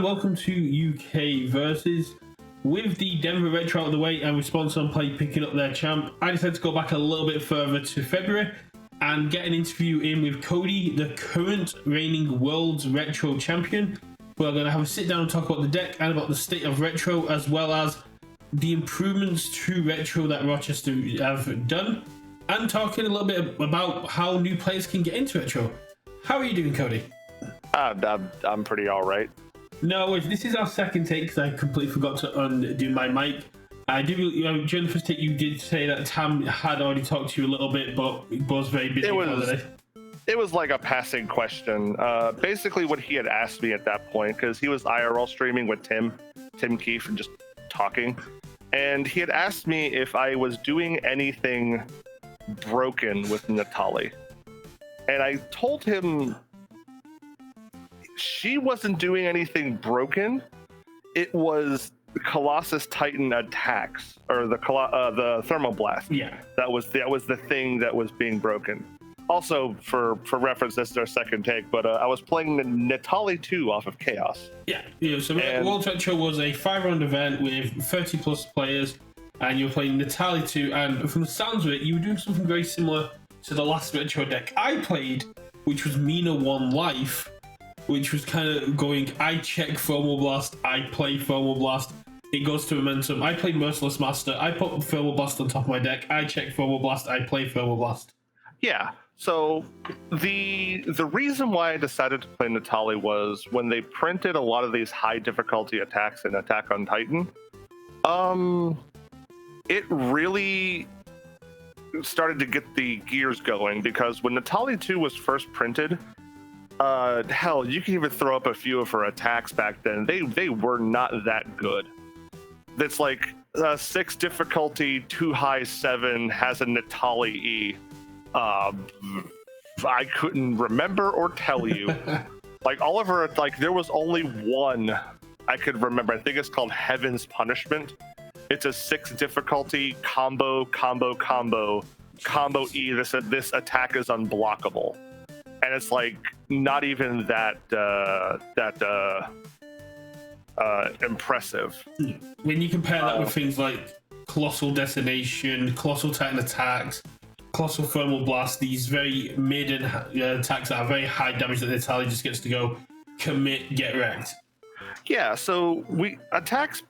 welcome to UK Versus. With the Denver Retro out of the way and Response on Play picking up their champ, I decided to go back a little bit further to February and get an interview in with Cody, the current reigning World's Retro Champion. We're going to have a sit down and talk about the deck and about the state of Retro, as well as the improvements to Retro that Rochester have done, and talking a little bit about how new players can get into Retro. How are you doing, Cody? I'm pretty all right. No, this is our second take because I completely forgot to undo my mic. I do, during the first take, you did say that Tam had already talked to you a little bit, but he was very busy. It was like a passing question. Basically, what he had asked me at that point, because he was IRL streaming with Tim Keefe, and just talking, and he had asked me if I was doing anything broken with Natalie, and I told him she wasn't doing anything broken. It was Colossus Titan attacks, or the thermal blast. Yeah, that was the thing that was being broken. Also, for reference, this is our second take, but I was playing the Natalie 2 off of Chaos. Yeah. So World Retro was a 5-round event with 30 plus players, and you were playing Natalie 2, and from the sounds of it, you were doing something very similar to the last Retro deck I played, which was Mina 1 Life, which was kind of going, I check Thermal Blast, I play Thermal Blast, it goes to Momentum, I play Merciless Master, I put Thermal Blast on top of my deck, I check Thermal Blast, I play Thermal Blast. Yeah, so the reason why I decided to play Natalie was when they printed a lot of these high difficulty attacks in Attack on Titan, it really started to get the gears going, because when Natalie 2 was first printed, hell, you can even throw up a few of her attacks back then. They were not that good. That's like 6 difficulty, 2 high 7, has a Natalie E. I couldn't remember or tell you. Like Oliver, like there was only one I could remember. I think it's called Heaven's Punishment. It's a 6 difficulty combo E. This attack is unblockable. And it's like not even that impressive. When you compare that with things like Colossal Detonation, Colossal Titan Attacks, Colossal Thermal Blast, these very maiden attacks that are very high damage that Natalie just gets to go, commit, get wrecked. Yeah, so attacks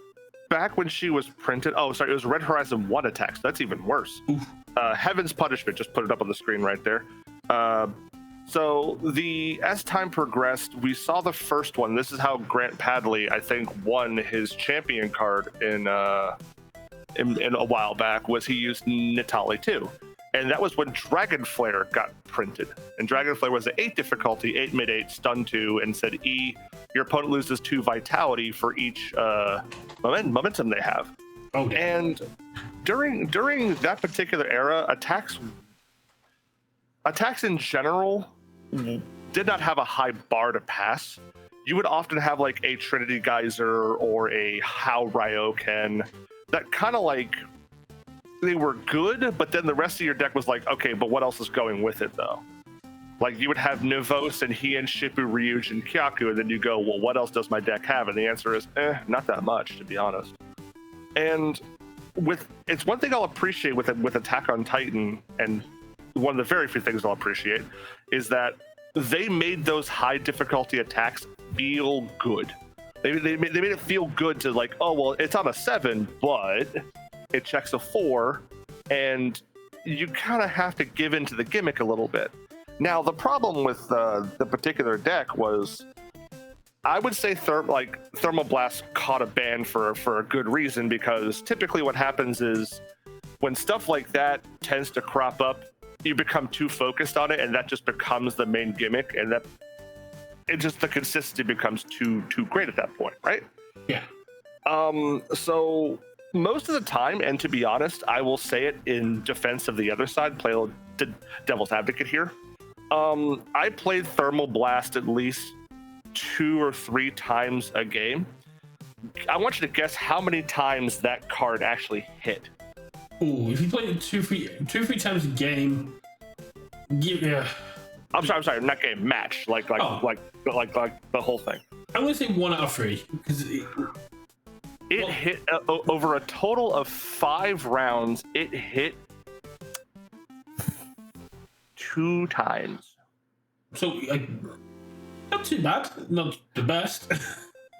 back when she was printed. Oh, sorry, it was Red Horizon 1 attacks. That's even worse. Heaven's Punishment, just put it up on the screen right there. So as time progressed, we saw the first one. This is how Grant Padley, I think, won his champion card in a while back. Was he used Natalie 2, and that was when Dragon Flare got printed. And Dragon Flare was an 8 difficulty, 8 mid 8, stun 2, and said E, your opponent loses 2 vitality for each momentum they have. Oh, and during that particular era, attacks in general did not have a high bar to pass. You would often have like a Trinity Geyser or a How Ryoken that kind of like, they were good, but then the rest of your deck was like, okay, but what else is going with it though? Like you would have Nivos and Hien, Shippu, Ryuj, and Kyaku, and then you go, well, what else does my deck have? And the answer is, not that much, to be honest. And it's one thing I'll appreciate with Attack on Titan, and one of the very few things I'll appreciate, is that they made those high difficulty attacks feel good. They made it feel good to like, oh, well, it's on a 7, but it checks a 4, and you kind of have to give into the gimmick a little bit. Now, the problem with the particular deck was, I would say Thermal Blast caught a ban for a good reason, because typically what happens is when stuff like that tends to crop up, you become too focused on it, and that just becomes the main gimmick, and the consistency becomes too great at that point, right? Yeah. So most of the time, and to be honest, I will say it in defense of the other side, play a devil's advocate here. I played Thermal Blast at least 2 or 3 times a game. I want you to guess how many times that card actually hit. Ooh, if you play it 2 or 3 times a game, yeah. I'm sorry, not game, match, like the whole thing. I'm going to say 1 out of 3 because it hit over a total of 5 rounds. It hit 2 times. So, not too bad, not the best.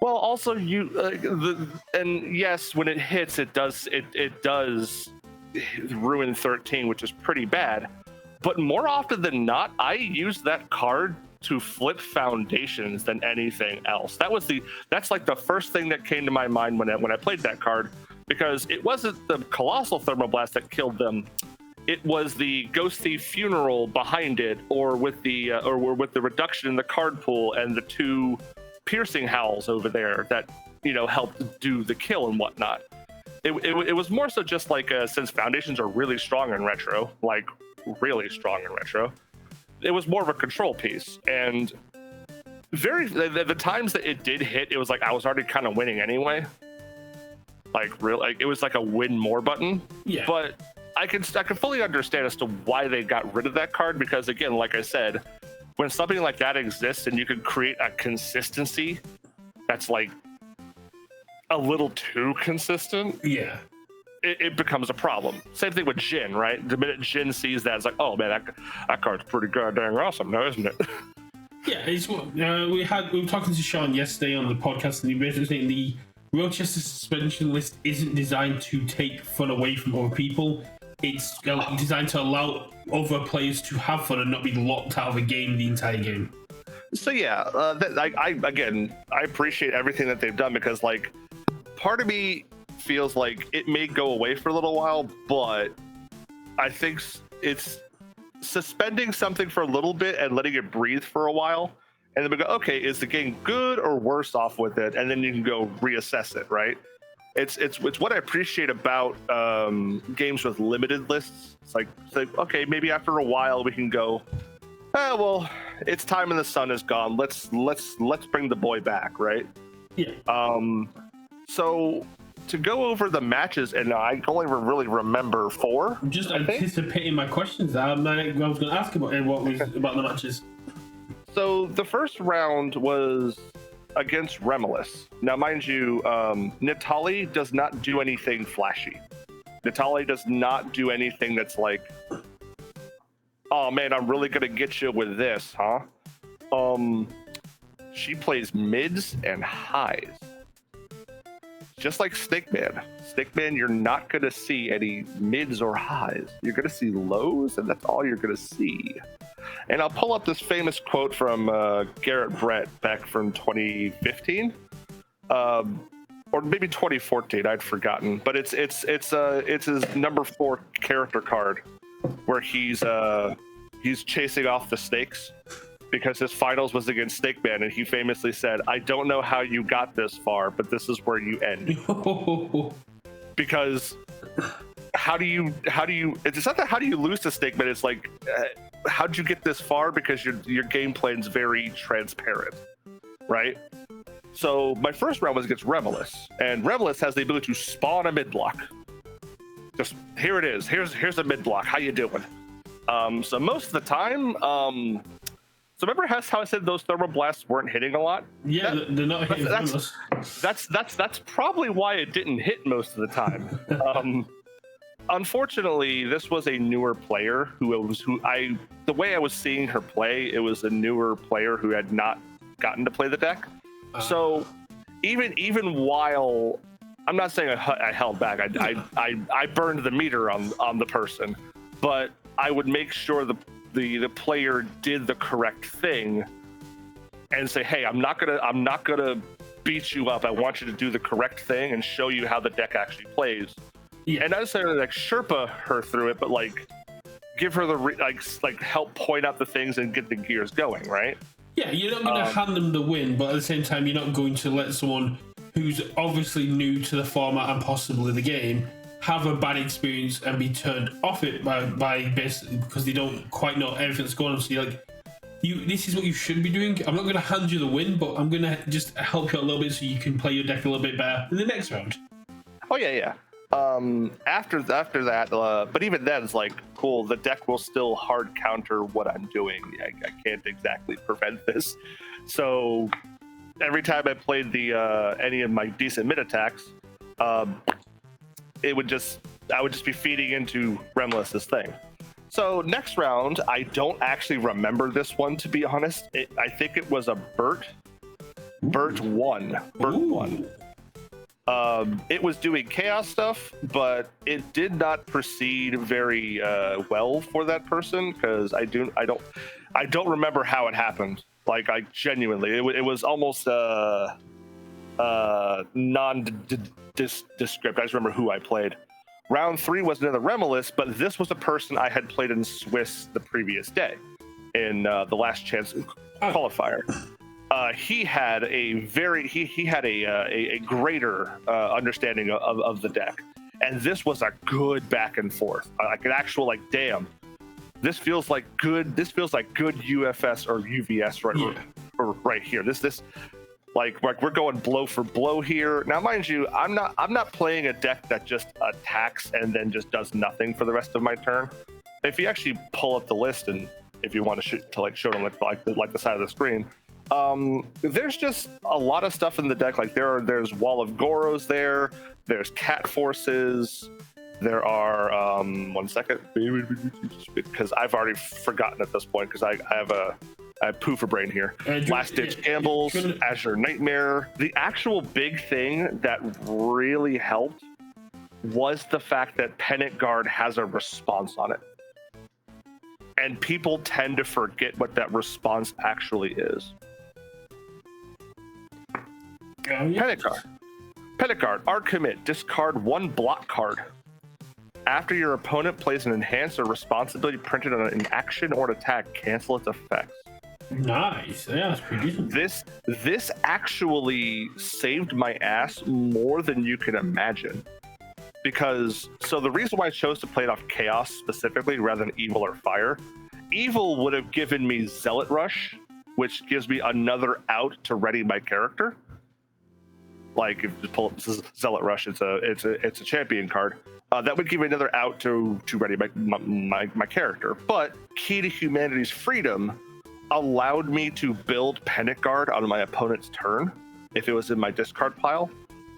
Well, also and yes, when it hits, it does ruin 13, which is pretty bad. But more often than not, I use that card to flip foundations than anything else. That's like the first thing that came to my mind when I played that card, because it wasn't the Colossal Thermoblast that killed them. It was the Ghost Thief Funeral behind it, or with the reduction in the card pool and the 2 Piercing Howls over there that helped do the kill and whatnot. It was more so just like since foundations are really strong in retro, like really strong in retro, it was more of a control piece. And the times that it did hit, it was like I was already kind of winning anyway. It was like a win more button. Yeah. But I can fully understand as to why they got rid of that card, because again, like I said, when something like that exists and you can create a consistency that's like a little too consistent, yeah, it becomes a problem. Same thing with Jin, right? The minute Jin sees that, it's like, oh man, that card's pretty goddamn awesome now, isn't it? Yeah, it's what we were talking to Sean yesterday on the podcast, and he basically saying the Rochester suspension list isn't designed to take fun away from other people. It's designed to allow other players to have fun and not be locked out of a game the entire game. So yeah, I appreciate everything that they've done, because like part of me feels like it may go away for a little while, but I think it's suspending something for a little bit and letting it breathe for a while, and then we go, okay, is the game good or worse off with it? And then you can go reassess it, right? It's what I appreciate about games with limited lists. It's like, okay, maybe after a while we can go, well, it's time and the sun is gone. Let's bring the boy back, right? Yeah. So to go over the matches, and I only really remember 4. I'm just anticipating my questions. I was going to ask about what was about the matches. So the first round was against Remulus. Now, mind you, Natali does not do anything flashy. Natali does not do anything that's like, oh man, I'm really gonna get you with this, huh? She plays mids and highs. Just like Stickman. Stickman, you're not gonna see any mids or highs. You're gonna see lows, and that's all you're gonna see. And I'll pull up this famous quote from Garrett Brett back from 2015, or maybe 2014. I'd forgotten, but it's his number 4 character card, where he's chasing off the snakes because his finals was against Snakeman, and he famously said, "I don't know how you got this far, but this is where you end." Because how do you it's not that how do you lose to Snakeman, it's like how'd you get this far, because your game plan's very transparent, right? So my first round was against Remulus, and Remulus has the ability to spawn a mid block. Just here it is. Here's a mid block. How you doing? So most of the time, so remember how I said those thermal blasts weren't hitting a lot? Yeah, they're not hitting. That's probably why it didn't hit most of the time. Unfortunately, this was a newer player the way I was seeing her play, it was a newer player who had not gotten to play the deck. So even while I'm not saying I held back, I burned the meter on the person, but I would make sure the player did the correct thing and say, hey, I'm not gonna beat you up. I want you to do the correct thing and show you how the deck actually plays. Yeah. And not necessarily like Sherpa her through it, but like give her the help point out the things and get the gears going, right? Yeah, you're not going to hand them the win, but at the same time, you're not going to let someone who's obviously new to the format and possibly the game have a bad experience and be turned off it by basically because they don't quite know everything that's going on. So you're like, this is what you should be doing. I'm not going to hand you the win, but I'm going to just help you a little bit so you can play your deck a little bit better in the next round. Oh yeah. After that, but even then, it's like, cool, the deck will still hard counter what I'm doing. I can't exactly prevent this. So every time I played the any of my decent mid attacks, I would just be feeding into Remless's thing. So next round, I don't actually remember this one, to be honest. I think it was a Burt 1. Burt 1. It was doing chaos stuff, but it did not proceed very well for that person, because I don't remember how it happened. Like, I genuinely, it was almost nondescript. I just remember who I played. Round 3 was another Remulus, but this was a person I had played in Swiss the previous day in the last chance qualifier. He had a greater understanding of the deck, and this was a good back and forth, like an actual, like, damn, this feels like good UFS or UVS right here. This like we're going blow for blow here. Now, mind you, I'm not playing a deck that just attacks and then just does nothing for the rest of my turn. If you actually pull up the list, and if you want to show them like the side of the screen, there's just a lot of stuff in the deck. Like there's Wall of Goros there's Cat Forces, there are 1 second, because I've already forgotten at this point, because I have poofer brain here. Last Ditch Gambles, Azure Nightmare. The actual big thing that really helped was the fact that Pennant Guard has a response on it. And people tend to forget what that response actually is. Pennant Guard, Art Commit, discard 1 block card. After your opponent plays an enhanced or responsibility printed on an action or an attack, cancel its effects. Nice. Yeah, that's pretty decent. This actually saved my ass more than you can imagine. Because, so the reason why I chose to play it off Chaos specifically rather than Evil or Fire, Evil would have given me Zealot Rush, which gives me another out to ready my character. Like, if you pull up, this is Zealot Rush, it's a champion card. That would give me another out to ready my character. But Key to Humanity's Freedom allowed me to build Pennant Guard on my opponent's turn, if it was in my discard pile,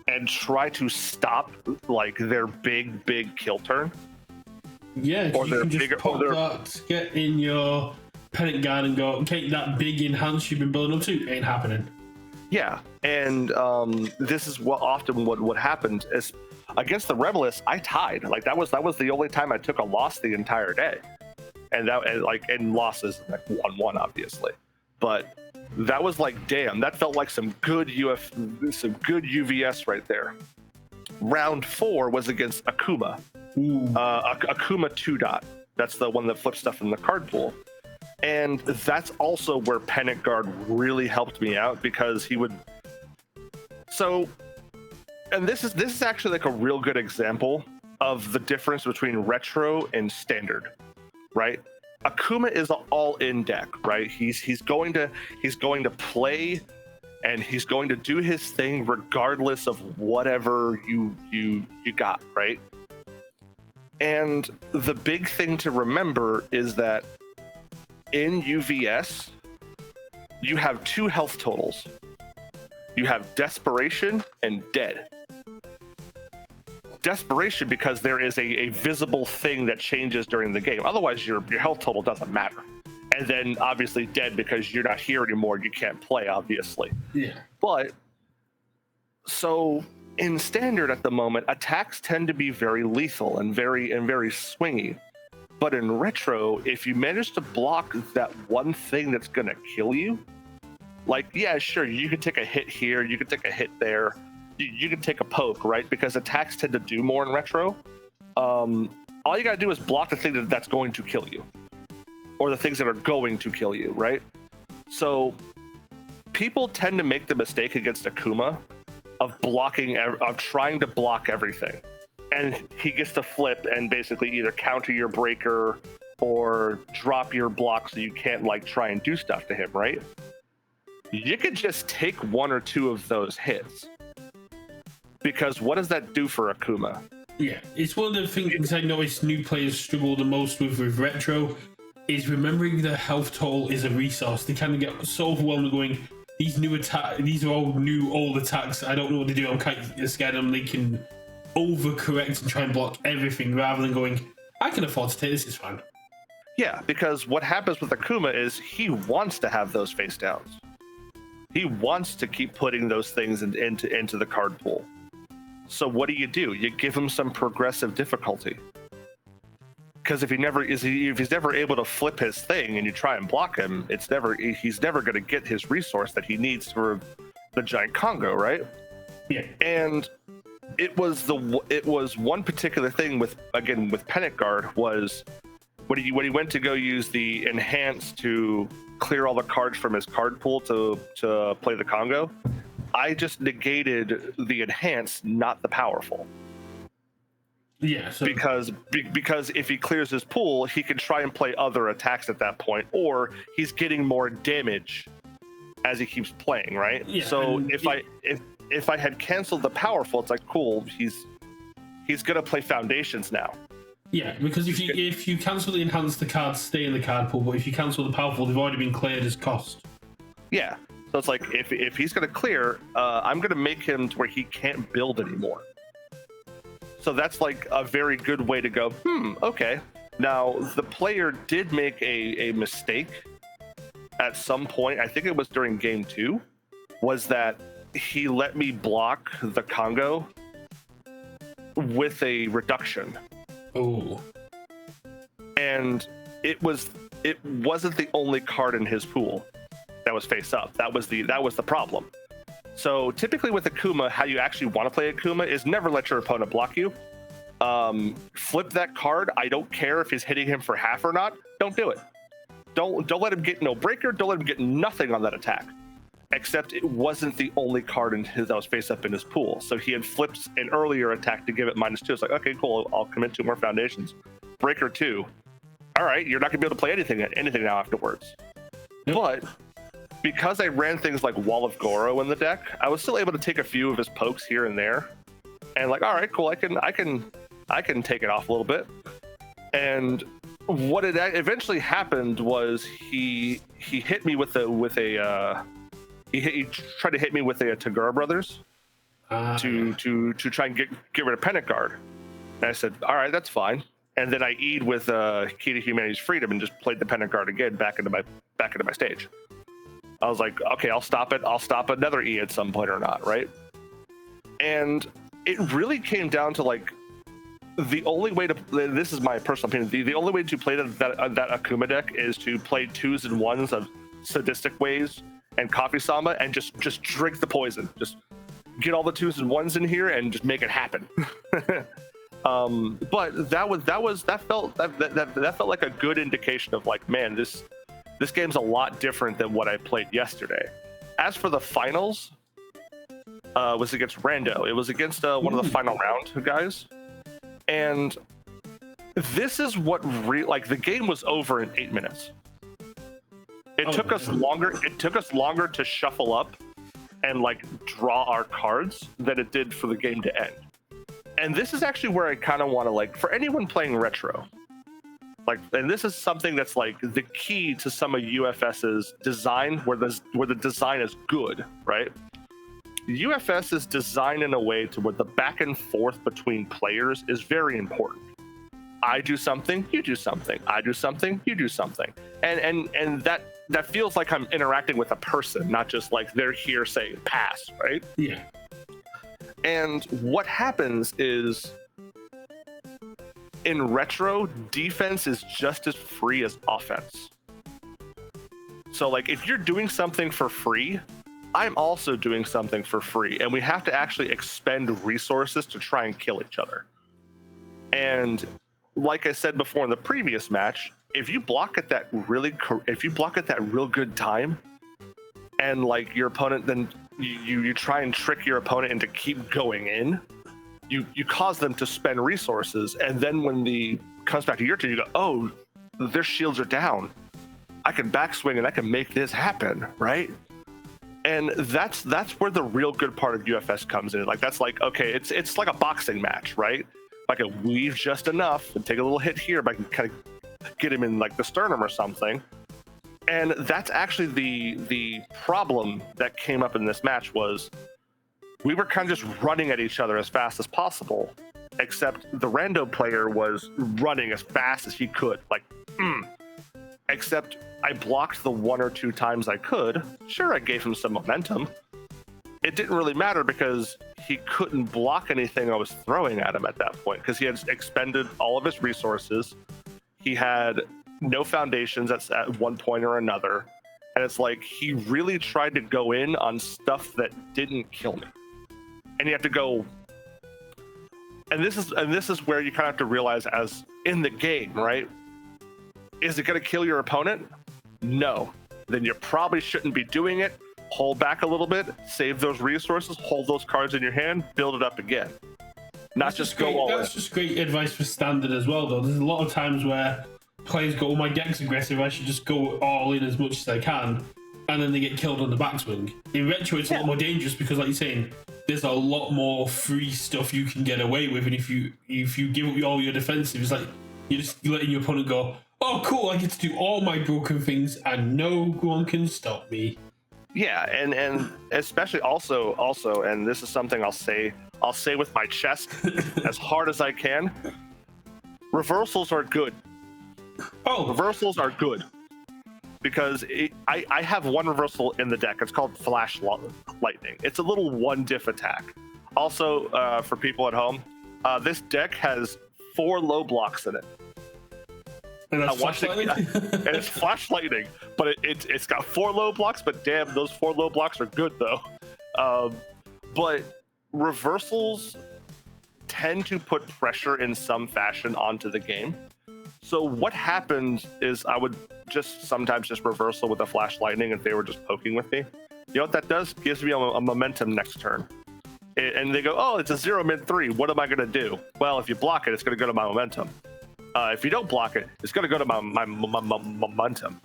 and try to stop like their big kill turn. Yeah, or you can just pop that, get in your Pennant Guard and go, okay, that big enhance you've been building up to ain't happening. Yeah, and this is what happened is against the Rebellious, I tied. Like that was the only time I took a loss the entire day, and losses like 1-1 obviously, but that was like, damn, that felt like some good UVS right there. Round 4 was against Akuma. Akuma 2-dot. That's the one that flips stuff in the card pool. And that's also where Pennant Guard really helped me out, because he would. So, and this is actually like a real good example of the difference between retro and standard, right? Akuma is an all-in deck, right? He's going to play, and he's going to do his thing regardless of whatever you got, right? And the big thing to remember is that in UVS, you have 2 health totals. You have Desperation and Dead. Desperation because there is a visible thing that changes during the game. Otherwise, your health total doesn't matter. And then obviously Dead because you're not here anymore. You can't play, obviously. Yeah. But so in standard at the moment, attacks tend to be very lethal and very swingy. But in retro, if you manage to block that one thing that's gonna kill you, like, yeah, sure, you can take a hit here, you can take a hit there, you can take a poke, right? Because attacks tend to do more in retro. All you gotta do is block the thing that's going to kill you, or the things that are going to kill you, right? So people tend to make the mistake against Akuma of trying to block everything. And he gets to flip and basically either counter your breaker or drop your block so you can't like try and do stuff to him, right? You could just take 1 or 2 of those hits. Because what does that do for Akuma? Yeah, it's one of the things I notice new players struggle the most with retro, is remembering the health toll is a resource. They kind of get so overwhelmed going, these new these are all new old attacks. I don't know what to do. I'm kind of scared they can overcorrect and try and block everything rather than going, I can afford to take this, it's fine. Yeah, because what happens with Akuma is he wants to have those face downs. He wants to keep putting those things into the card pool. So what do? You give him some progressive difficulty. Because if he's never able to flip his thing and you try and block him, he's never going to get his resource that he needs for the giant Congo, right? Yeah. And it was one particular thing with Panic Guard was when he went to go use the enhance to clear all the cards from his card pool to play the Congo. I just negated the enhance, not the powerful. Yeah, so because if he clears his pool, he can try and play other attacks at that point, or he's getting more damage as he keeps playing, right? Yeah, so if I had canceled the powerful, it's like cool, he's gonna play foundations now. Yeah, because if you cancel the enhanced, the cards stay in the card pool, but if you cancel the powerful, they've already been cleared as cost. Yeah, so it's like if he's gonna clear, I'm gonna make him to where he can't build anymore. So that's like a very good way to go, okay. Now, the player did make a mistake at some point, I think it was during game 2, was that he let me block the Congo with a reduction. Oh. And it wasn't the only card in his pool that was face up. That was the problem. So typically with Akuma, how you actually want to play Akuma is never let your opponent block you. Flip that card. I don't care if he's hitting him for half or not. Don't do it. Don't let him get no breaker. Don't let him get nothing on that attack. Except it wasn't the only card that was face up in his pool. So he had flipped an earlier attack to give it -2. It's like, okay, cool. I'll commit 2 more foundations. Breaker 2. All right, you're not gonna be able to play anything now afterwards. Yep. But because I ran things like Wall of Goro in the deck, I was still able to take a few of his pokes here and there, and like, all right, cool, I can take it off a little bit. And what it eventually happened was he hit me with he tried to hit me with a Tagura Brothers to try and get rid of Panic Guard. And I said, all right, that's fine. And then I E'd with Key to Humanity's Freedom and just played the Panic Guard again back into my stage. I was like, okay, I'll stop it. I'll stop another E at some point or not, right? And it really came down to like the only way to. This is my personal opinion. The only way to play that Akuma deck is to play 2s and 1s of sadistic ways and Coffee Samba and just drink the poison. Just get all the 2s and 1s in here and just make it happen. But that felt like a good indication of like, man, this game's a lot different than what I played yesterday. As for the finals, was against Rando. It was against one of the final round guys, and this is what the game was over in 8 minutes. It took us longer. It took us longer to shuffle up and like draw our cards than it did for the game to end. And this is actually where I kind of want to like, for anyone playing retro, like, and this is something that's like the key to some of UFS's design, where the design is good, right? UFS is designed in a way to where the back and forth between players is very important. I do something, you do something. I do something, you do something, and that feels like I'm interacting with a person, not just like they're here saying pass, right? Yeah. And what happens is, in retro, defense is just as free as offense. So like if you're doing something for free, I'm also doing something for free, and we have to actually expend resources to try and kill each other. And like I said before in the previous match, if you block at that real good time, and like your opponent, then you try and trick your opponent into keep going in, you cause them to spend resources, and then when the comes back to your turn, you go, oh, their shields are down. I can backswing and I can make this happen, right? And that's where the real good part of UFS comes in. Like that's like, okay, it's like a boxing match, right? Like a weave just enough and take a little hit here, but I can kind of get him in like the sternum or something. And that's actually the problem that came up in this match was we were kind of just running at each other as fast as possible, except the rando player was running as fast as he could, like, except I blocked the 1 or 2 times I could. Sure, I gave him some momentum. It didn't really matter because he couldn't block anything I was throwing at him at that point because he had expended all of his resources. He had no foundations at one point or another. And it's like he really tried to go in on stuff that didn't kill me. And you have to go. And this is where you kind of have to realize, as in the game, right? Is it going to kill your opponent? No. Then you probably shouldn't be doing it. Hold back a little bit, save those resources, hold those cards in your hand, build it up again. Not just go all in. That's just great advice for standard as well, though. There's a lot of times where players go, oh, my deck's aggressive, I should just go all in as much as I can, and then they get killed on the backswing. In retro, it's a lot more dangerous because, like you're saying, there's a lot more free stuff you can get away with, and if you give up all your defensive, it's like you're just letting your opponent go, oh, cool, I get to do all my broken things, and no one can stop me. Yeah, and especially also, and this is something I'll say with my chest as hard as I can. Reversals are good. Oh, reversals are good because I have one reversal in the deck. It's called Flash Lightning. It's a little 1 diff attack. Also, for people at home, this deck has 4 low blocks in it. And that's Flash Lightning? And it's Flash Lightning, but it's got 4 low blocks, but damn, those 4 low blocks are good though. But reversals tend to put pressure in some fashion onto the game. So what happens is I would sometimes just reversal with a Flash Lightning if they were just poking with me. You know what that does? Gives me a momentum next turn. And they go, oh, it's a 0 mid-3. What am I going to do? Well, if you block it, it's going to go to my momentum. If you don't block it, it's going to go to my momentum,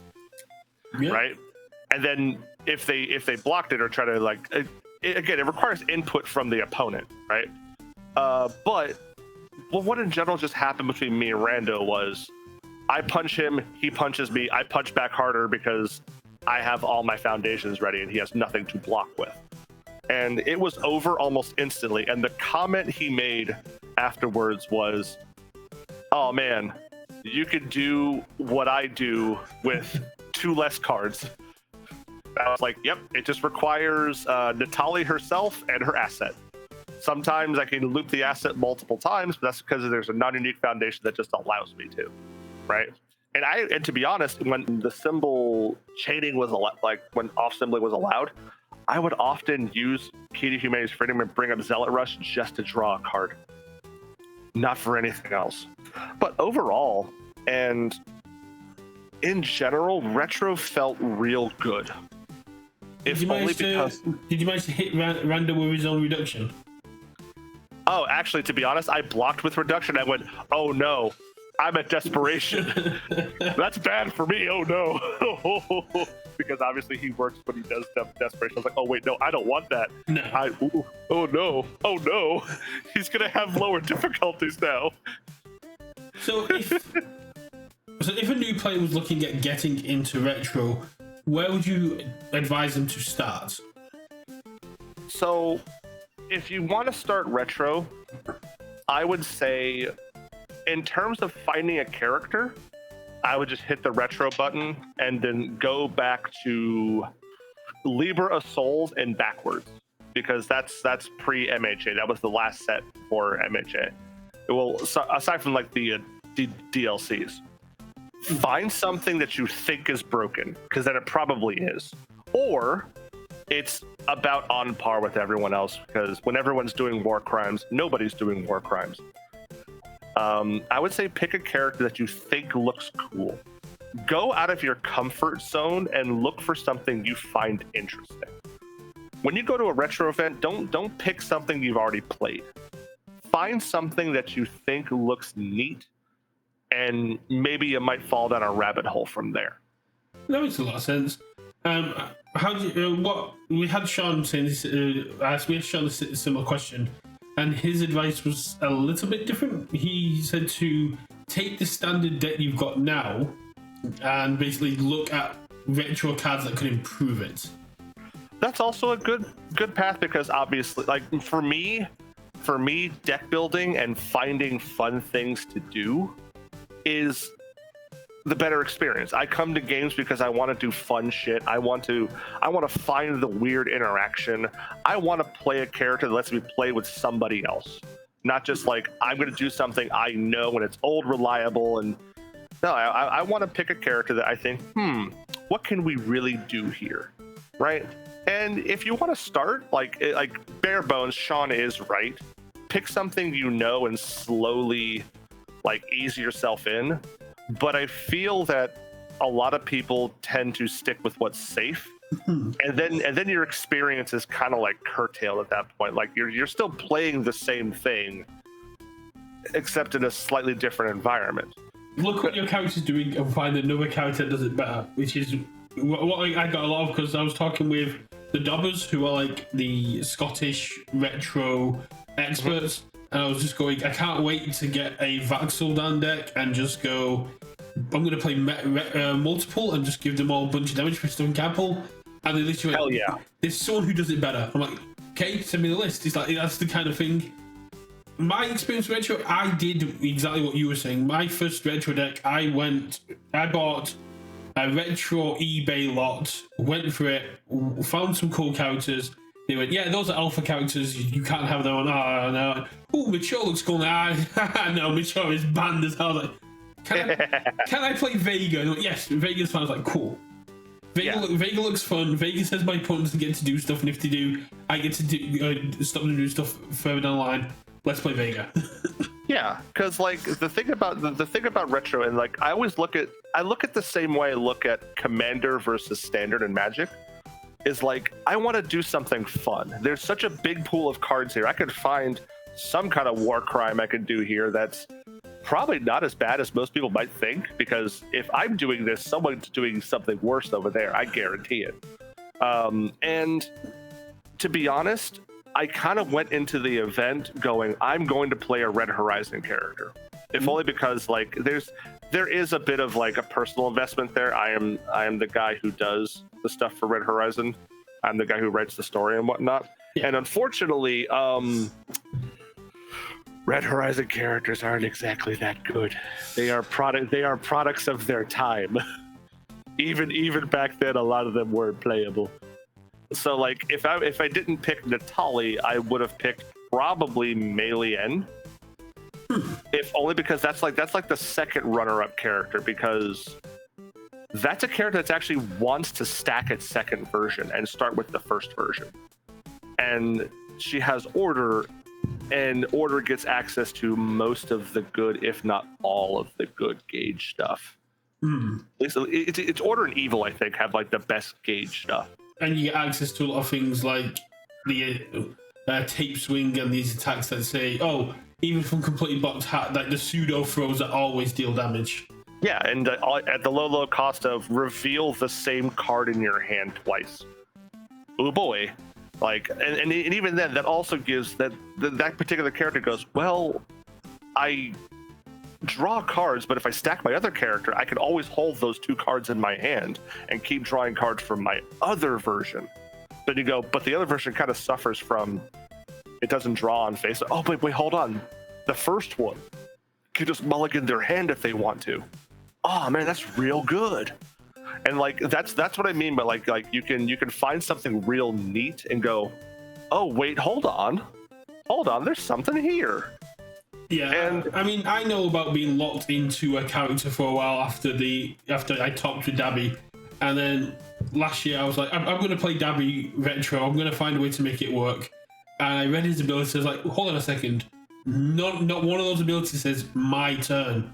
right? And then if they blocked it or try to again, it requires input from the opponent, right? But what in general just happened between me and Rando was I punch him, he punches me, I punch back harder because I have all my foundations ready and he has nothing to block with. And it was over almost instantly. And the comment he made afterwards was, oh man, you could do what I do with 2 less cards. I was like, yep, it just requires Natalie herself and her asset. Sometimes I can loop the asset multiple times, but that's because there's a non-unique foundation that just allows me to, right? And to be honest, when the symbol chaining was when off-symboling was allowed, I would often use Key to Humanity's Freedom and bring up Zealot Rush just to draw a card. Not for anything else. But overall, and in general, retro felt real good. Did you manage to hit Rando with his own reduction? Oh, actually, to be honest, I blocked with reduction. I went, oh no, I'm at desperation. That's bad for me. Oh no. Because obviously he works when he does desperation. I was like, oh wait, no, I don't want that. No. Oh no. He's gonna have lower difficulties now. So if a new player was looking at getting into retro, where would you advise them to start? So if you want to start retro, I would say in terms of finding a character, I would just hit the retro button and then go back to Libra of Souls and backwards, because that's pre-MHA. That was the last set for MHA. Well, aside from like the DLCs, find something that you think is broken, because then it probably is, or it's about on par with everyone else, because when everyone's doing war crimes, nobody's doing war crimes. I would say pick a character that you think looks cool. Go out of your comfort zone and look for something you find interesting. When you go to a retro event, don't pick something you've already played. Find something that you think looks neat, and maybe you might fall down a rabbit hole from there. That makes a lot of sense. We had Sean saying this, we had Sean a similar question, and his advice was a little bit different. He said to take the standard deck you've got now and basically look at retro cards that could improve it. That's also a good path, because obviously, like for me, deck building and finding fun things to do is the better experience. I come to games because I want to do fun shit. I want to find the weird interaction. I want to play a character that lets me play with somebody else, not just like I'm going to do something I know and it's old, reliable, and no, I want to pick a character that I think, what can we really do here, right? And if you want to start like bare bones, Sean is right. Pick something you know and slowly like ease yourself in. But I feel that a lot of people tend to stick with what's safe, and then your experience is kind of like curtailed at that point. Like you're still playing the same thing, except in a slightly different environment. Look what your character's doing and find another character that does it better, which is what I got a lot of, because I was talking with the Dobbers, who are like the Scottish retro experts. And I was just going, I can't wait to get a Vax'ildan deck and just go, I'm going to play multiple and just give them all a bunch of damage for stuff in Capel. And they literally went, hell yeah, there's someone who does it better. I'm like, okay, send me the list. It's like, that's the kind of thing. My experience with retro, I did exactly what you were saying. My first retro deck, I bought a retro eBay lot, went for it, found some cool characters. They went, yeah, those are alpha characters. You can't have them on. Oh, no. Oh, Mature looks cool. No, Mature is banned as hell. Like, can I play Vega? And like, yes, Vega's fine. I was like, cool. Vega looks fun. Vega says my opponent doesn't get to do stuff, and if they do, I get to stop them doing stuff further down the line. Let's play Vega. Yeah, because like the thing about retro, and like I look at the same way I look at Commander versus Standard and Magic. Is like, I want to do something fun. There's such a big pool of cards here. I could find some kind of war crime I could do here that's probably not as bad as most people might think, because if I'm doing this, someone's doing something worse over there. I guarantee it. And to be honest, I kind of went into the event going, I'm going to play a Red Horizon character. If only because like there is a bit of like a personal investment there. I am the guy who does the stuff for Red Horizon. I'm the guy who writes the story and whatnot. Yeah. And unfortunately, Red Horizon characters aren't exactly that good. They are products of their time. Even back then, a lot of them weren't playable. So like if I didn't pick Natali, I would have picked probably Mei-Lian. If only because that's like the second runner-up character, because that's a character that actually wants to stack its second version and start with the first version. And she has Order, and Order gets access to most of the good, if not all of the good gauge stuff. It's Order and Evil, I think, have like the best gauge stuff. And you get access to a lot of things like the tape swing and these attacks that say, oh, even from completely boxed hat, like the pseudo throws that always deal damage. Yeah, and at the low cost of reveal the same card in your hand twice. Oh boy. Like, and even then, that also gives that particular character goes, well, I draw cards, but if I stack my other character, I can always hold those two cards in my hand and keep drawing cards from my other version. Then you go, but the other version kind of suffers from, it doesn't draw on face. Oh, wait, hold on. The first one can just mulligan their hand if they want to. Oh man, that's real good. And like that's what I mean by like you can find something real neat and go, oh wait, hold on, there's something here. Yeah, and I mean, I know about being locked into a character for a while after I talked with Dabby, and then last year I was like, I'm going to play Dabby retro. I'm going to find a way to make it work. And I read his abilities. I was like, hold on a second. Not one of those abilities says my turn.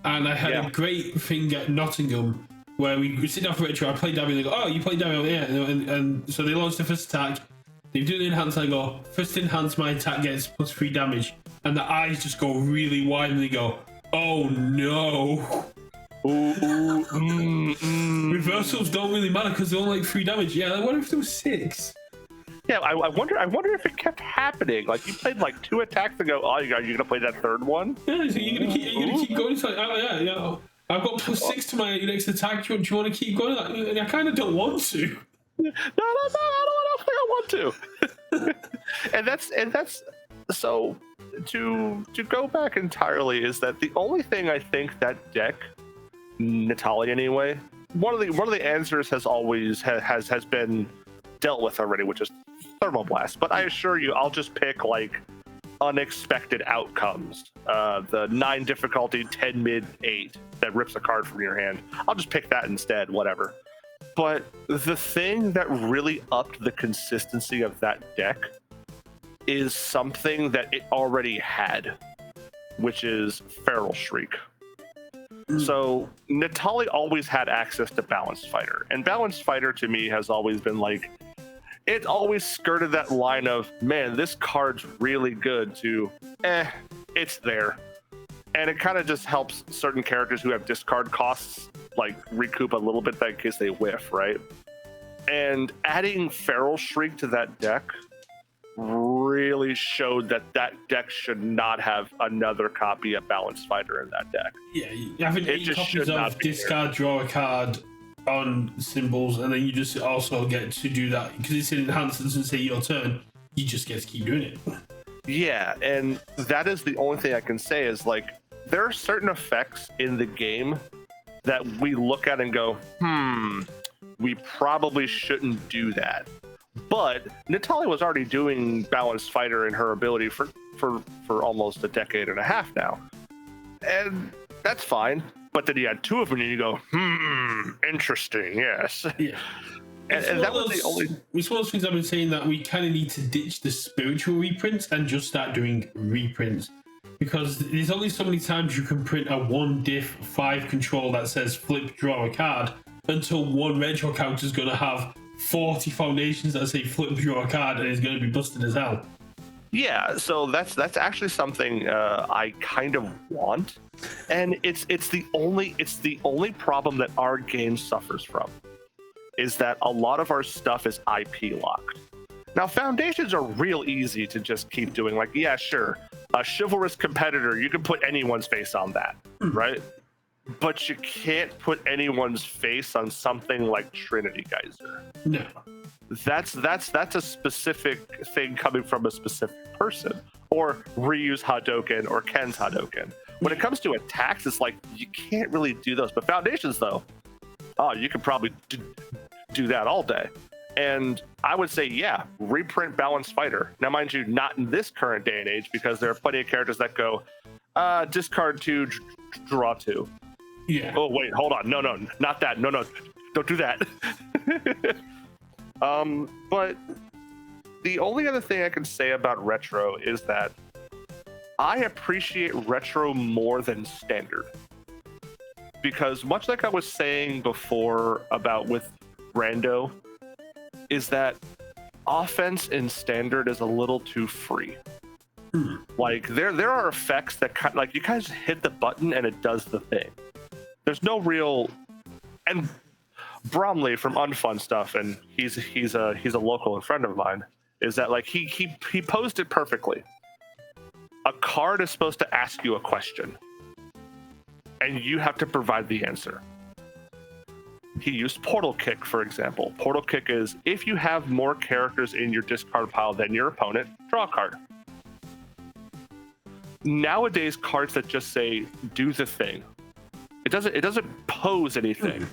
And I had a great thing at Nottingham where we sit down for retro. I play Dabby and they go, oh, you play Dabby? Yeah. And so they launched the first attack. They do the enhance and I go, first enhance, my attack gets +3 damage. And the eyes just go really wide and they go, oh no. Reversals don't really matter because they're only like 3 damage. Yeah, what if there was 6? Yeah, I wonder if it kept happening. Like you played like 2 attacks and go, oh, you're gonna play that third one? Yeah, so you're gonna keep going. It's like, oh yeah. I've got +6 to my next attack. Do you want to keep going? And I kind of don't want to. No, I don't want to. and that's so to go back entirely is that the only thing I think that deck, Natalia anyway, one of the answers has always has been dealt with already, which is thermal blast. But I assure you, I'll just pick like unexpected outcomes. The 9 difficulty, 10 mid, 8 that rips a card from your hand. I'll just pick that instead, whatever. But the thing that really upped the consistency of that deck is something that it already had, which is Feral Shriek. So Natali always had access to Balanced Fighter, and Balanced Fighter to me has always been like, it always skirted that line of, man, this card's really good, to, it's there. And it kind of just helps certain characters who have discard costs like recoup a little bit that in case they whiff, right? And adding Feral Shriek to that deck really showed that that deck should not have another copy of Balanced Fighter in that deck. Yeah, having 8 copies of discard, draw a card on symbols, and then you just also get to do that because it's an enhanced, and say your turn, you just get to keep doing it. Yeah, and that is the only thing I can say is like, there are certain effects in the game that we look at and go, we probably shouldn't do that. But Natalia was already doing Balanced Fighter in her ability for almost a decade and a half now. And that's fine. But then you had 2 of them and you go, interesting, yes. Yeah. And that was the only... It's one of those things I've been saying, that we kind of need to ditch the spiritual reprints and just start doing reprints. Because there's only so many times you can print a 1 diff 5 control that says flip, draw a card, until one retro counter is going to have 40 foundations that say flip, draw a card, and it's going to be busted as hell. Yeah, so that's actually something I kind of want, and it's the only problem that our game suffers from, is that a lot of our stuff is IP locked. Now, foundations are real easy to just keep doing. Like, yeah, sure, a chivalrous competitor, you can put anyone's face on that, right? But you can't put anyone's face on something like Trinity Geyser. No. That's a specific thing coming from a specific person, or Ryu's Hadoken or Ken's Hadoken. When it comes to attacks, it's like you can't really do those. But foundations, though, you can probably do that all day. And I would say, yeah, reprint Balanced Fighter. Now, mind you, not in this current day and age, because there are plenty of characters that go discard 2, draw 2. Yeah. Oh wait, hold on. No, not that. No, don't do that. But the only other thing I can say about retro is that I appreciate retro more than standard, because much like I was saying before about with Rando, is that offense in standard is a little too free. Like there are effects that kind of, like, you guys hit the button and it does the thing. There's no real, and Bromley from Unfun Stuff, and he's a local and friend of mine, is that like he posed it perfectly. A card is supposed to ask you a question, and you have to provide the answer. He used Portal Kick, for example. Portal Kick is, if you have more characters in your discard pile than your opponent, draw a card. Nowadays, cards that just say do the thing, it doesn't pose anything.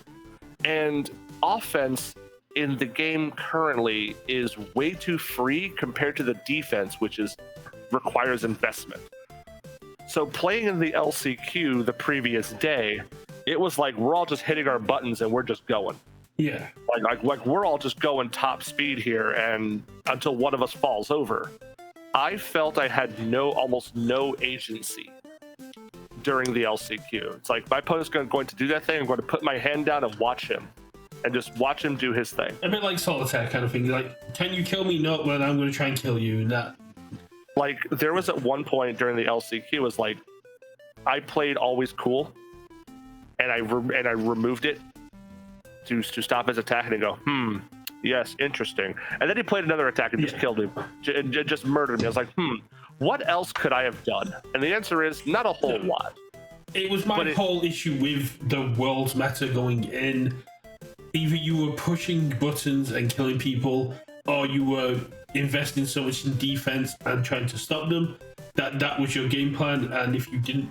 And offense in the game currently is way too free compared to the defense, which requires investment. So playing in the LCQ the previous day, it was like we're all just hitting our buttons and we're just going. Yeah. Like we're all just going top speed here, and until one of us falls over. I felt I had almost no agency during the LCQ. It's like my opponent's going to do that thing. I'm going to put my hand down and watch him, and just watch him do his thing. A bit like solitaire kind of thing. Like, can you kill me? No, well, I'm going to try and kill you. And that. Like, there was at one point during the LCQ, was like, I played Always Cool, and I removed it to stop his attack, and I go, yes, interesting. And then he played another attack and just killed him, just murdered me. I was like, what else could I have done? And the answer is not a whole lot. It was my whole issue with the world's meta going in. Either you were pushing buttons and killing people, or you were investing so much in defense and trying to stop them. That was your game plan, and if you didn't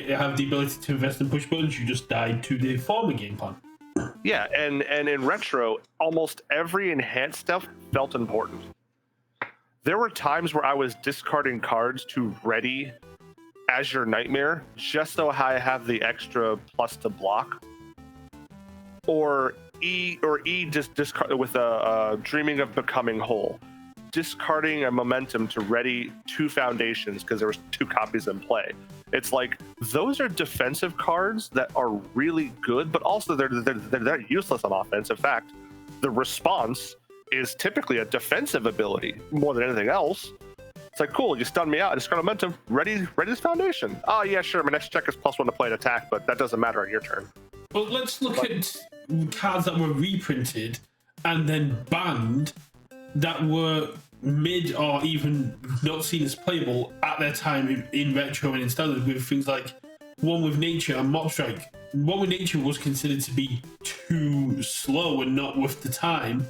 have the ability to invest and push buttons, you just died to the former game plan. Yeah, and in retro, almost every enhanced stuff felt important. There were times where I was discarding cards to ready Azure Nightmare just so I have the extra plus to block, or just discard with a Dreaming of Becoming Whole, discarding a momentum to ready 2 foundations because there was 2 copies in play. It's like those are defensive cards that are really good, but also they're useless on offense. In fact, the response is typically a defensive ability more than anything else. It's like, cool, you stunned me out, I discard momentum, ready this foundation. Oh yeah, sure, my next check is +1 to play an attack, but that doesn't matter on your turn. Well, let's look at cards that were reprinted and then banned that were mid or even not seen as playable at their time in retro and in standard, with things like One with Nature and Mob Strike. One with Nature was considered to be too slow and not worth the time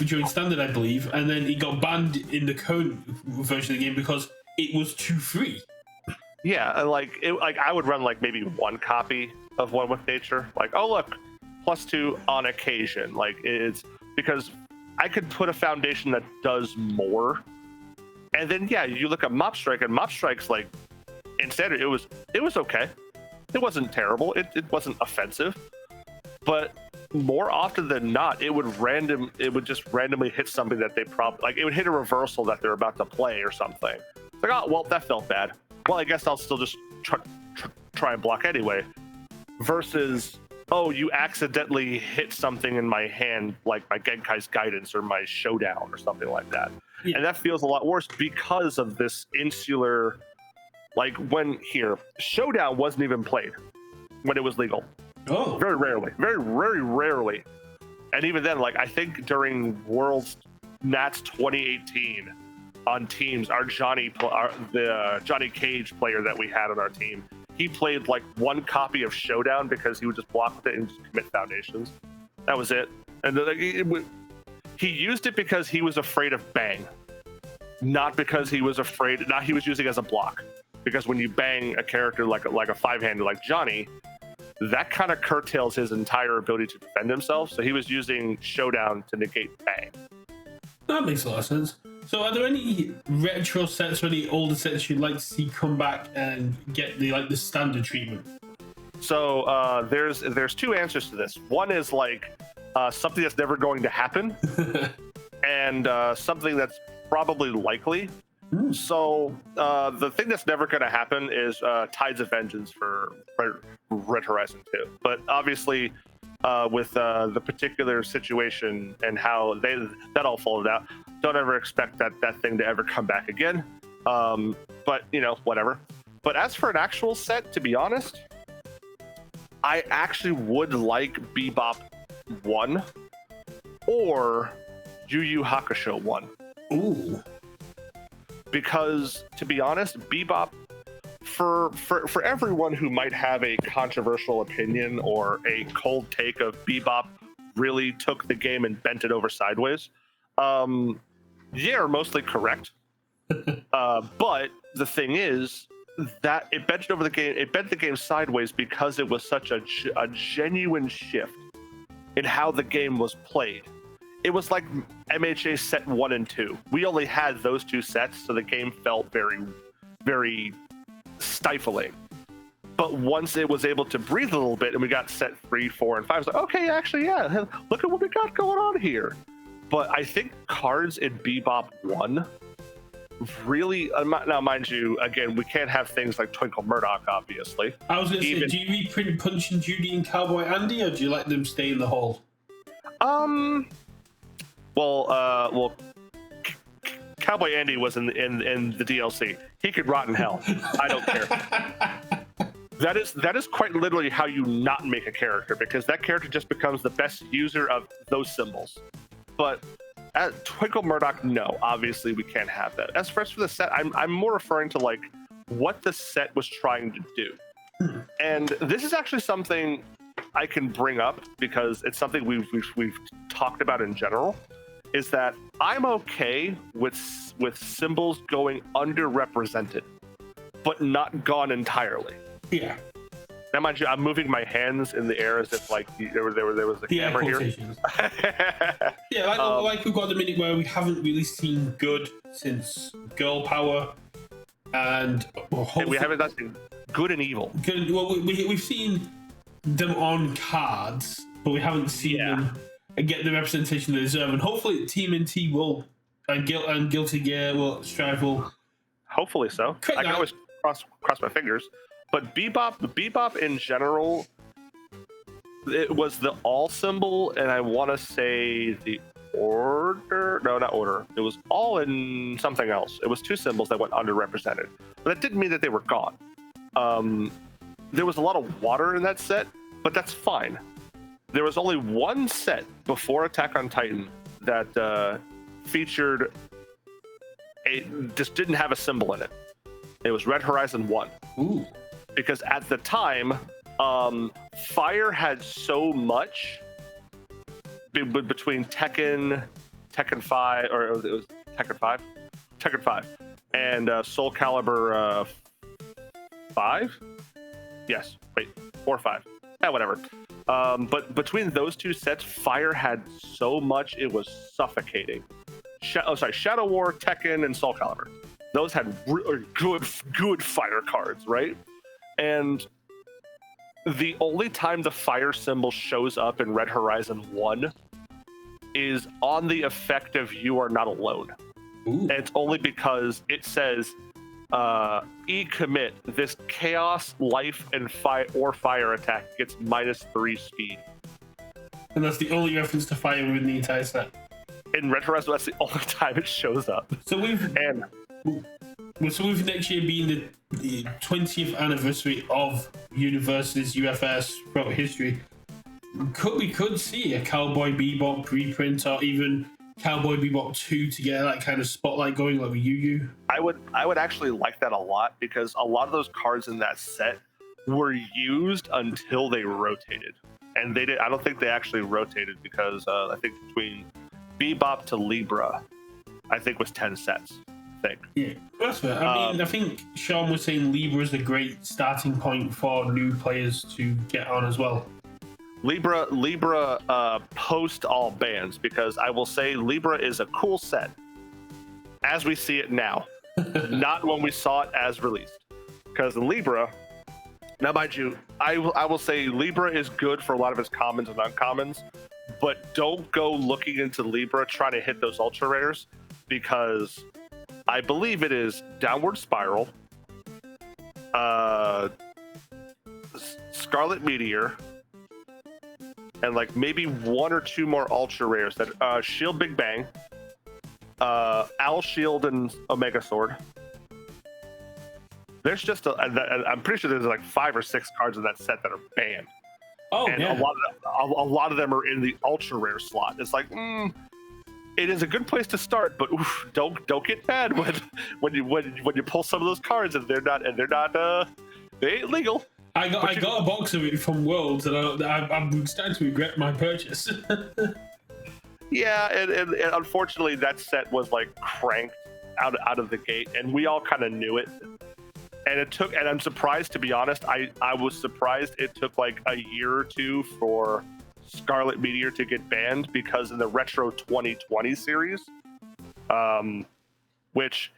during standard, I believe, and then it got banned in the code version of the game because it was too free. Yeah, like I would run like maybe 1 copy of One with Nature. Like, oh look, +2 on occasion. Like, it's because I could put a foundation that does more. And then yeah, you look at Mob Strike, and Mob Strike's like in standard, it was okay. It wasn't terrible. It wasn't offensive. But more often than not, it would just randomly hit something that they probably like. It would hit a reversal that they're about to play or something. It's like, oh well, that felt bad. Well, I guess I'll still just try and block anyway. Versus, oh, you accidentally hit something in my hand, like my Genkai's Guidance or my Showdown or something like that. Yeah. And that feels a lot worse because of this insular, like Showdown wasn't even played when it was legal. Oh. Very rarely. Very, very rarely. And even then, like, I think during Worlds Nats 2018 on teams, the Johnny Cage player that we had on our team, he played like 1 copy of Showdown because he would just block with it and just commit foundations. That was it. And he used it because he was afraid of bang, not because he was using it as a block. Because when you bang a character like a 5-hander like Johnny, that kind of curtails his entire ability to defend himself. So he was using Showdown to negate bang. That makes a lot of sense. So are there any retro sets or any older sets you'd like to see come back and get the standard treatment? So there's 2 answers to this. One is like something that's never going to happen, and something that's probably likely. Ooh. So the thing that's never going to happen is Tides of Vengeance for Red Horizon 2. But obviously, with the particular situation and how that all folded out, don't ever expect that thing to ever come back again. But whatever. But as for an actual set, to be honest, I actually would like Bebop 1 or Yu Yu Hakusho 1. Ooh. Because to be honest, Bebop, for everyone who might have a controversial opinion or a cold take of Bebop really took the game and bent it over sideways, you're mostly correct. But the thing is that it bent the game sideways because it was such a genuine shift in how the game was played. It was like MHA set 1 and 2. We only had those 2 sets, so the game felt very, very stifling. But once it was able to breathe a little bit and we got set 3, 4, and 5, I was like, okay, actually, yeah, look at what we got going on here. But I think cards in Bebop 1 really, now mind you, again, we can't have things like Twinkle Murdoch, obviously. I was going to say, do you reprint Punch and Judy and Cowboy Andy, or do you let them stay in the hall? Well, Cowboy Andy was in the DLC. He could rot in hell. I don't care. That is quite literally how you not make a character, because that character just becomes the best user of those symbols. But at Twinkle Murdoch, no, obviously we can't have that. As for the set, I'm more referring to like what the set was trying to do. And this is actually something I can bring up because it's something we've talked about in general, is that I'm okay with symbols going underrepresented, but not gone entirely. Yeah. Now, mind you, I'm moving my hands in the air as if like there was a camera here. Yeah, like we've got the minute where we haven't really seen good since Girl Power, and we haven't seen good and evil. Good, well, we've seen them on cards, but we haven't seen them get the representation they deserve. And hopefully, TMNT will and Guilty Gear will strive will. Hopefully so. I can always cross my fingers. But Bebop in general, it was the all symbol, and I want to say the order. No, not order. It was all in something else. It was two symbols that went underrepresented, but that didn't mean that they were gone. There was a lot of water in that set, but that's fine. There was only one set before Attack on Titan that featured just didn't have a symbol in it. It was Red Horizon 1. Ooh. Because at the time, Fire had so much between Tekken 5, or it was Tekken 5, and Soul Calibur 5. Yes, wait, 4 or 5. Yeah, whatever. But between those two sets, Fire had so much it was suffocating. Shadow War, Tekken, and Soul Calibur. Those had good Fire cards, right? And the only time the Fire symbol shows up in Red Horizon 1 is on the effect of You Are Not Alone. Ooh. And it's only because it says, commit, this Chaos, Life, and Fire attack gets -3 speed. And that's the only reference to Fire within the entire set. In Red Horizon, that's the only time it shows up. So with next year being the 20th anniversary of Universus UFS throughout history, we could see a Cowboy Bebop reprint, or even Cowboy Bebop 2 to get that kind of spotlight going, like with Yu Yu. I would actually like that a lot, because a lot of those cards in that set were used until they rotated, and they did. I don't think they actually rotated, because I think between Bebop to Libra, I think was 10 sets. Yeah, that's fair. I mean, I think Sean was saying Libra is a great starting point for new players to get on as well. Libra post all bans, because I will say Libra is a cool set as we see it now, not when we saw it as released. Because in Libra, now mind you, I will say Libra is good for a lot of its commons and uncommons, but don't go looking into Libra trying to hit those ultra rares, because I believe it is Downward Spiral, Scarlet Meteor, and like maybe 1 or 2 more ultra rares that Shield Big Bang, Owl Shield, and Omega Sword. There's just I'm pretty sure there's like 5 or 6 cards in that set that are banned. Oh, and yeah. a lot of them are in the ultra rare slot. It's like, it is a good place to start, but don't get mad when you pull some of those cards and they're not they ain't legal. I got a box of it from Worlds, and I'm starting to regret my purchase. Yeah, and unfortunately that set was like cranked out of the gate, and we all kind of knew it. And I'm surprised, to be honest. I was surprised it took like a year or 2 for Scarlet Meteor to get banned, because in the Retro 2020 series, which,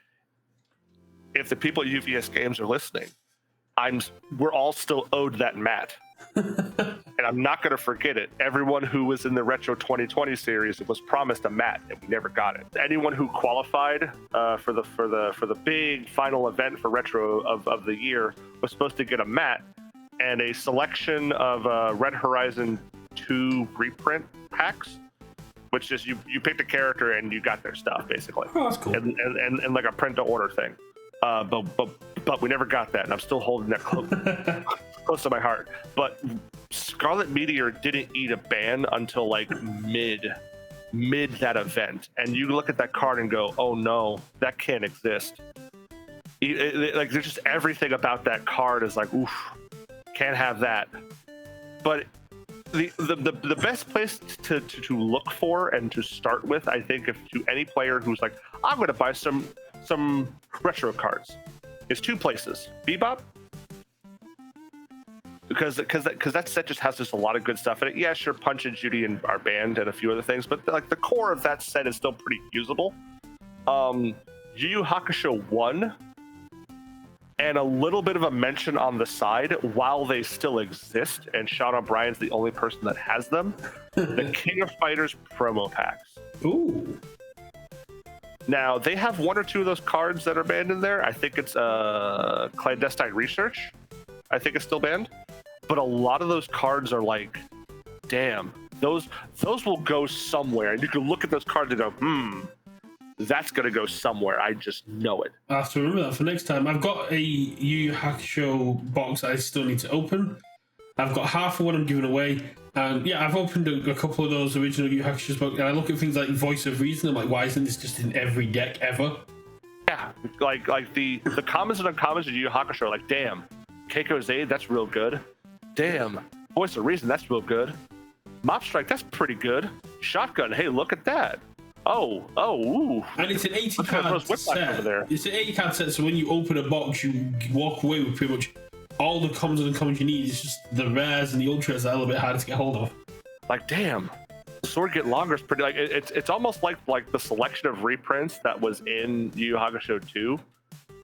if the people at UVS Games are listening, we're all still owed that mat. And I'm not going to forget it. Everyone who was in the Retro 2020 series was promised a mat, and we never got it. Anyone who qualified for the big final event for Retro of the year was supposed to get a mat and a selection of Red Horizon 2 reprint packs, which is you picked a character and you got their stuff, basically. Oh, that's cool. And like a print to order thing. But we never got that, and I'm still holding that close to my heart. But Scarlet Meteor didn't eat a ban until like mid that event, and you look at that card and go, oh no, that can't exist. Like, there's just everything about that card is like, oof. Can't have that. But the best place to look for and to start with, I think, if to any player who's like, I'm going to buy some retro cards, is two places: Bebop, because that set just has just a lot of good stuff in it. Yeah, sure, Punch and Judy are banned and a few other things, but like the core of that set is still pretty usable. Yu Yu Hakusho 1, and a little bit of a mention on the side while they still exist, and Sean O'Brien's the only person that has them. The King of Fighters promo packs. Ooh. Now, they have one or two of those cards that are banned in there. I think it's Clandestine Research. I think it's still banned. But a lot of those cards are like, damn, those will go somewhere. And you can look at those cards and go, that's going to go somewhere. I just know it. I have to remember that for next time. I've got a Yu Yu Hakusho box that I still need to open. I've got half of what I'm giving away. And yeah, I've opened a couple of those original Yu Yu Hakusho books, and I look at things like Voice of Reason. I'm like, why isn't this just in every deck ever? Yeah, like the commons and uncommons of Yu Yu Hakusho are like, damn, Keiko's Aid, that's real good. Damn, Voice of Reason, that's real good. Mob Strike, that's pretty good. Shotgun, hey, look at that. Oh, ooh. And it's an 80 card set. Over there. It's an 80 card set, so when you open a box, you walk away with pretty much all the commons and uncommons you need. It's just the rares and the ultras that are a little bit harder to get hold of. Like, damn, Sword Get Longer is pretty. Like, it's almost like the selection of reprints that was in Yu Yu Hakusho 2.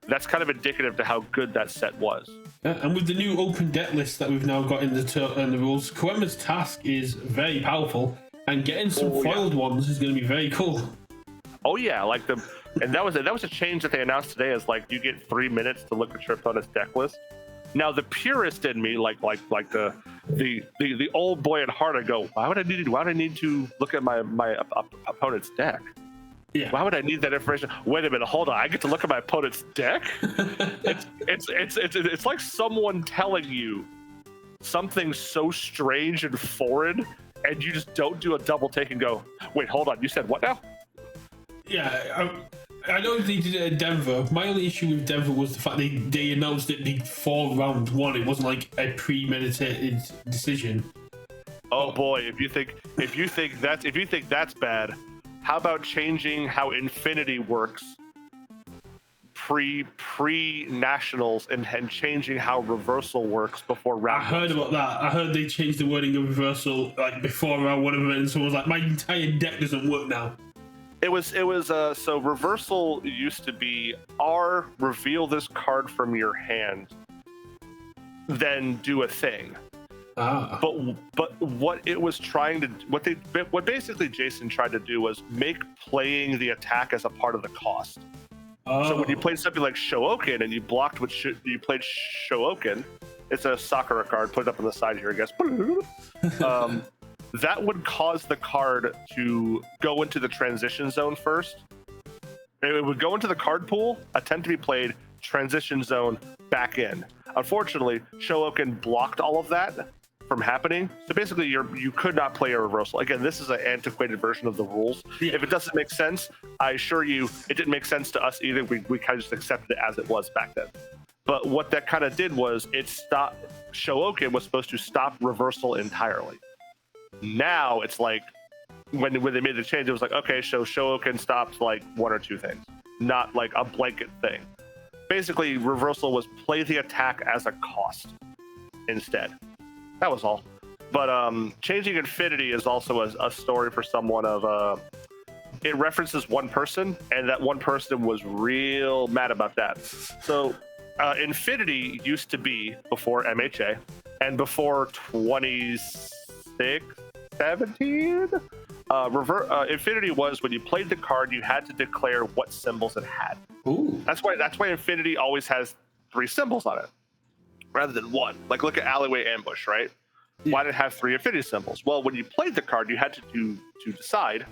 That's kind of indicative to how good that set was. And with the new open deck list that we've now got in the rules, Koenma's Task is very powerful, and getting some foiled ones is going to be very cool. Oh yeah, and that was a change that they announced today. Is like you get 3 minutes to look at your opponent's deck list. Now the purist in me, like the old boy at heart, I go, why would I need to look at my opponent's deck? Yeah. Why would I need that information? Wait a minute, hold on. I get to look at my opponent's deck? It's like someone telling you something so strange and foreign, and you just don't do a double take and go, wait, hold on, you said what now? Yeah, I know they did it at Denver. My only issue with Denver was the fact they announced it before round one. It wasn't like a premeditated decision. Oh boy, if you think that's bad, how about changing how Infinity works pre-nationals and changing how reversal works before round? I heard about that. I heard they changed the wording of reversal like before round one of them, and someone was like, my entire deck doesn't work now. It was so reversal used to be reveal this card from your hand, then do a thing. But what it was trying to what basically Jason tried to do was make playing the attack as a part of the cost. So when you played something like Shouoken and you blocked what you played Shouoken, it's a Sakura card. Put it up on the side here, I guess. That would cause the card to go into the transition zone first. It would go into the card pool, attempt to be played, transition zone, back in. Unfortunately, Shouoken blocked all of that from happening. So basically, you could not play a reversal. Again, this is an antiquated version of the rules. Yeah. If it doesn't make sense, I assure you, it didn't make sense to us either. We kind of just accepted it as it was back then. But what that kind of did was it stopped. Shouoken was supposed to stop reversal entirely. Now it's like when they made the change, it was like, okay, so Shouoken stops like one or two things, not like a blanket thing. Basically, reversal was play the attack as a cost instead. That was all. But changing Infinity is also a story for someone of it references one person, and that one person was real mad about that. So Infinity used to be before MHA and before 2017. Infinity was when you played the card, you had to declare what symbols it had. Ooh. That's why Infinity always has 3 symbols on it rather than 1. Like look at Alleyway Ambush, right? Yeah. Why did it have 3 Infinity symbols? Well, when you played the card, you had to decide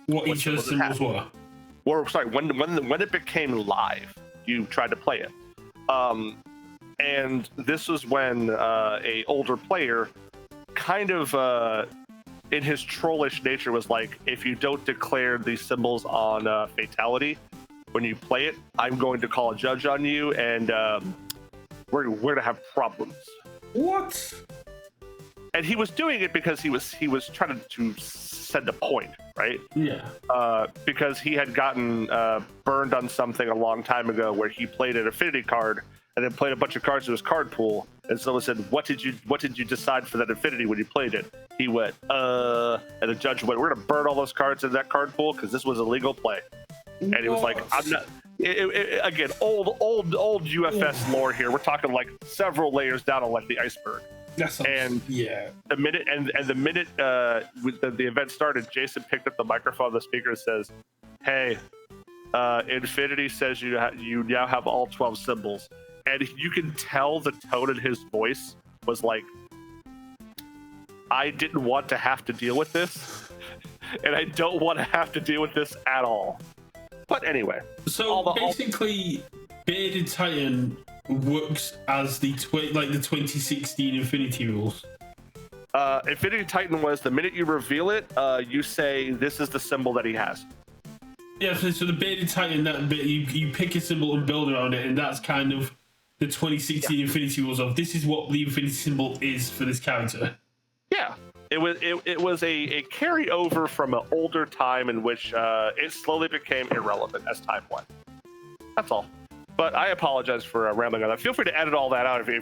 what each of the symbols were. Or sorry, when it became live, you tried to play it. And this was when a older player kind of in his trollish nature was like, if you don't declare these symbols on Fatality when you play it, I'm going to call a judge on you, and we're gonna have problems. What? And he was doing it because he was trying to send a point, right? Yeah. Because he had gotten burned on something a long time ago where he played an affinity card and then played a bunch of cards to his card pool. And someone said, "What did you decide for that affinity when you played it?" He went, and the judge went, "We're gonna burn all those cards in that card pool because this was illegal play." And he was like, "I'm not." Again, old UFS lore here. We're talking like several layers down on like the iceberg. And yeah, the minute the event started, Jason picked up the microphone on the speaker and says, "Hey, Infinity says you now have all 12 symbols," and you can tell the tone in his voice was like, "I didn't want to have to deal with this, and I don't want to have to deal with this at all." But anyway, so basically, Bearded Titan works as the 2016 Infinity rules. Infinity Titan was the minute you reveal it, you say this is the symbol that he has. Yeah, so the Bearded Titan, that bit you pick a symbol and build around it, and that's kind of the 2016 Infinity rules of this is what the Infinity symbol is for this character. Yeah, it was a carryover from an older time in which it slowly became irrelevant as time went. That's all. But I apologize for rambling on that. Feel free to edit all that out if you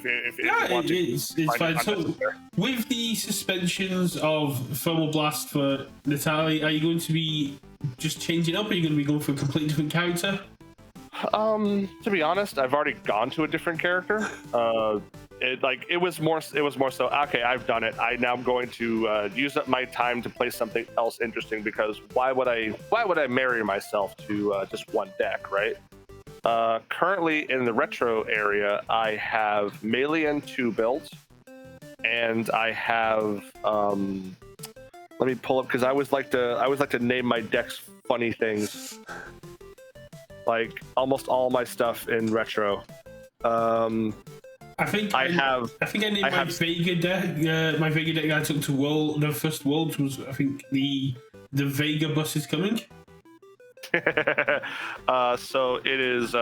want to. It's fine. So, with the suspensions of Thermal Blast for Natalie, are you going to be just changing up? Or are you going to be going for a completely different character? To be honest, I've already gone to a different character. It was more so, okay, I've done it. I now am going to use up my time to play something else interesting, because why would I marry myself to just one deck, right? Currently in the retro area, I have Melian 2 built, and I have let me pull up, because I always like to name my decks funny things. Like almost all my stuff in retro. I think I named my Vega deck. My Vega deck I took to the first Worlds was, I think, the Vega bus is coming. So it is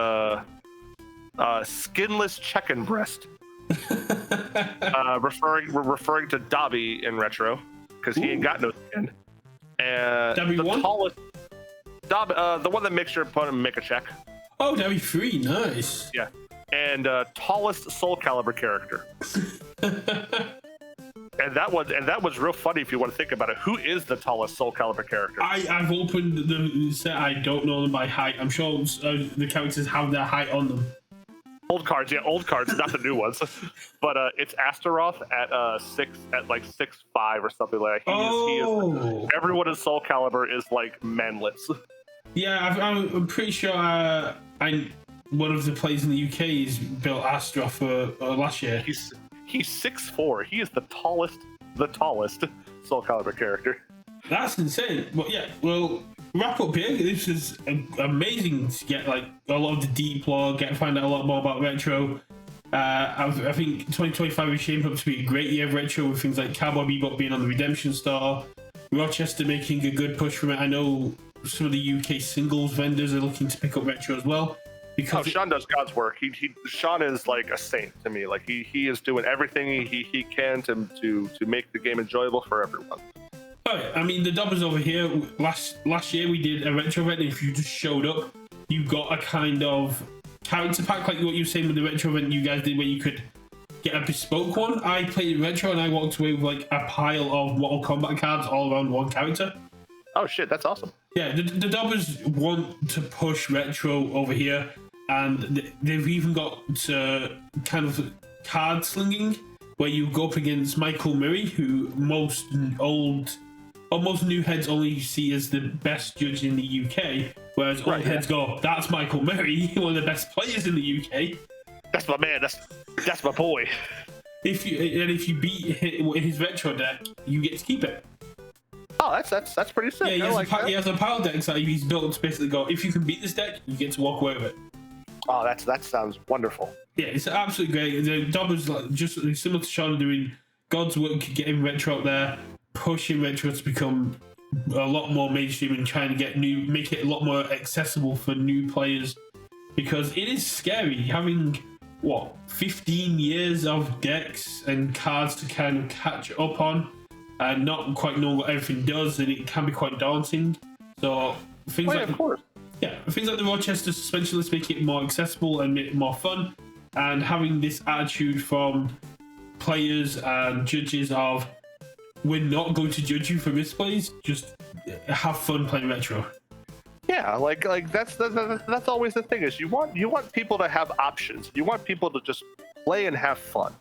skinless chicken breast. We're referring to Dobby in retro because he ain't got no skin. Dobby the 1? tallest Dobby, the one that makes your opponent make a check. Oh, Dobby 3, nice. Yeah, and tallest Soul Calibur character. And that was real funny if you want to think about it. Who is the tallest Soul Calibur character? I've opened the set. I don't know them by height. I'm sure the characters have their height on them. Old cards, not the new ones. But it's Astaroth at 6'5" or something like that. He is everyone in Soul Calibur is like manless. Yeah, I'm pretty sure one of the players in the UK is built Astaroth for last year. He's 6'4". He is the tallest Soul Calibur character. That's insane. But yeah, well, wrap up here. This is amazing to get like a lot of the deep lore, find out a lot more about retro. I think 2025 is shaping up to be a great year of retro, with things like Cowboy Bebop being on the Redemption Star, Rochester making a good push from it. I know some of the UK singles vendors are looking to pick up retro as well. Because Sean does God's work. Sean is like a saint to me. Like he is doing everything he can to make the game enjoyable for everyone. Oh, I mean, the Dobbers over here, last year we did a retro event, and if you just showed up, you got a kind of character pack, like what you were saying with the retro event you guys did, where you could get a bespoke one. I played retro, and I walked away with like a pile of Mortal Kombat cards all around one character. Oh shit, that's awesome. Yeah, the Dobbers want to push retro over here, and they've even got kind of card slinging, where you go up against Michael Murray, who most new heads only see as the best judge in the UK, whereas old heads go, "That's Michael Murray, one of the best players in the UK. That's my man. That's my boy." If you beat his retro deck, you get to keep it. Oh, that's pretty sick. Yeah, he has a pile deck that he's built to basically go, if you can beat this deck, you get to walk away with it. Oh, that sounds wonderful. Yeah, it's absolutely great. The Dobbers, like, just similar to Sean, doing God's work, getting retro out there, pushing retro to become a lot more mainstream, and trying to make it a lot more accessible for new players, because it is scary having what, 15 years of decks and cards to kind of catch up on, and not quite know what everything does, and it can be quite daunting. So things like, of course. yeah, things like the Rochester suspension list make it more accessible and make it more fun. And having this attitude from players and judges of, we're not going to judge you for misplays, just have fun playing retro. Yeah, like that's always the thing, is you want people to have options. You want people to just play and have fun.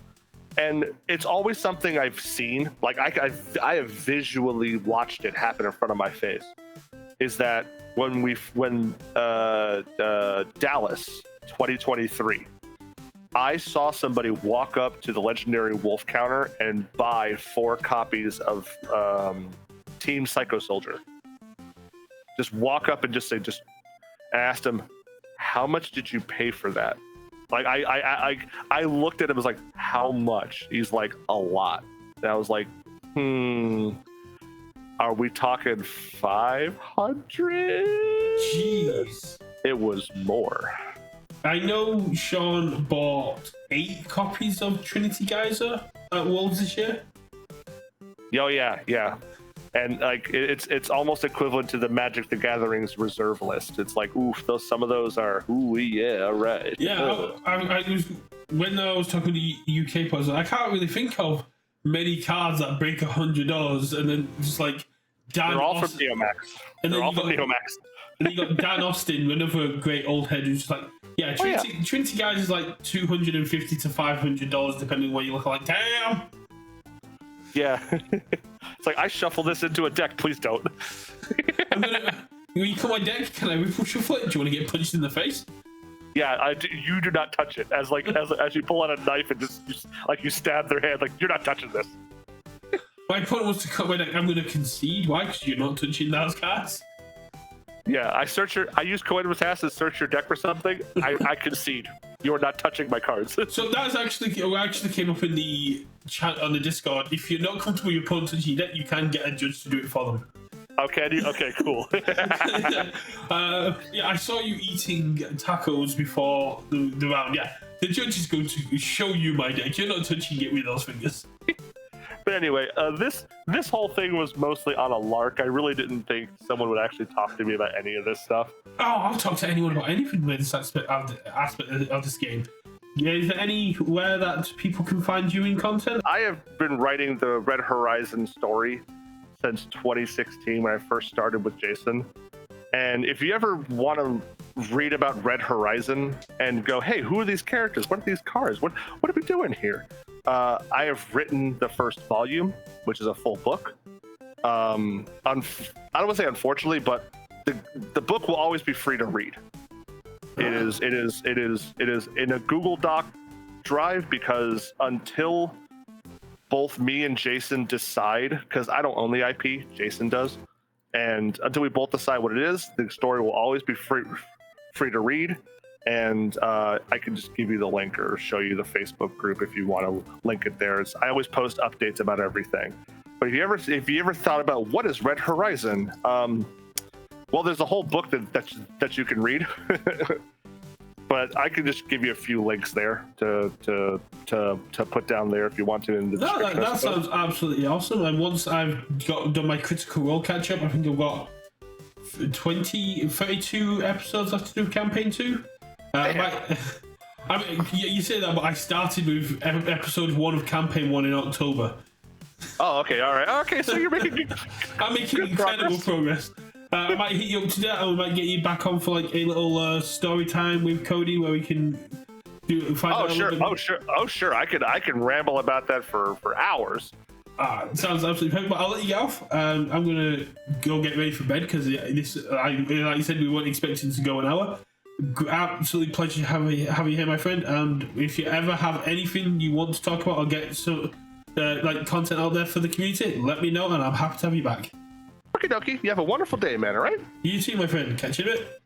And it's always something I've seen, like I have visually watched it happen in front of my face. Is that when Dallas 2023, I saw somebody walk up to the legendary Wolf counter and buy 4 copies of Team Psycho Soldier. Just walk up and just say, I asked him, how much did you pay for that? Like I looked at him, was like, how much? He's like, a lot. And I was like, are we talking 500? Jeez. It was more. I know Sean bought 8 copies of Trinity Geyser at Wolves this year. Oh yeah. And like it's almost equivalent to the Magic the Gathering's reserve list. It's like, oof, some of those are, ooh, yeah, right. Yeah, I was, when I was talking to UK players, I can't really think of many cards that break $100, and then just like Dan. They're all Austin, from Neomax. And They're then all from Neomax. And then you got Dan Austin, another great old head, who's just like, yeah, Trinity Guys is like $250 to $500 depending on where you look. Like, damn. Yeah. It's like, I shuffle this into a deck. Please don't. When you come my deck, can I ripple shuffle it? Do you want to get punched in the face? Yeah, you do not touch it. As you pull out a knife and just like you stab their hand, like, you're not touching this. My opponent wants to cut my deck. I'm going to concede. Why? Because you're not touching those cards. Yeah, I use Coin Task to search your deck for something. I concede. You are not touching my cards. So that's actually came up in the chat on the Discord. If you're not comfortable with your opponent touching your deck, you can get a judge to do it for them. Okay, cool. Yeah, I saw you eating tacos before the round. Yeah, the judge is going to show you my deck. You're not touching it with those fingers. But anyway, this whole thing was mostly on a lark. I really didn't think someone would actually talk to me about any of this stuff. Oh, I'll talk to anyone about anything with this aspect of this game. Yeah, is there anywhere that people can find you in content? I have been writing the Red Horizon story since 2016 when I first started with Jason. And if you ever want to read about Red Horizon and go, hey, who are these characters? What are these cards? What are we doing here? I have written the first volume, which is a full book. I don't want to say unfortunately, but the book will always be free to read. It is in a Google Doc drive, because until both me and Jason decide, because I don't own the IP, Jason does, and until we both decide what it is, the story will always be free to read. And I can just give you the link or show you the Facebook group if you want to link it there. I always post updates about everything. But if you ever thought about what is Red Horizon, well, there's a whole book that you can read. But I can just give you a few links there to put down there if you want to in the description. That sounds absolutely awesome. And once I've done my Critical Role catch up, I think I've got 32 episodes left to do campaign 2. I mean, you say that, but I started with episode 1 of campaign 1 in October. Oh, okay, all right, okay. So you're making I'm making incredible progress. I might hit you up today, and we might get you back on for like a little story time with Cody, where we can find out. Oh sure. I can ramble about that for hours. Sounds absolutely perfect. But I'll let you get off. I'm gonna go get ready for bed, because like you said, we weren't expecting to go an hour. Absolutely pleasure to have you here, my friend. And if you ever have anything you want to talk about or get some like content out there for the community, let me know, and I'm happy to have you back. Okie dokie. You have a wonderful day, man. All right. You too, my friend. Catch you in a bit.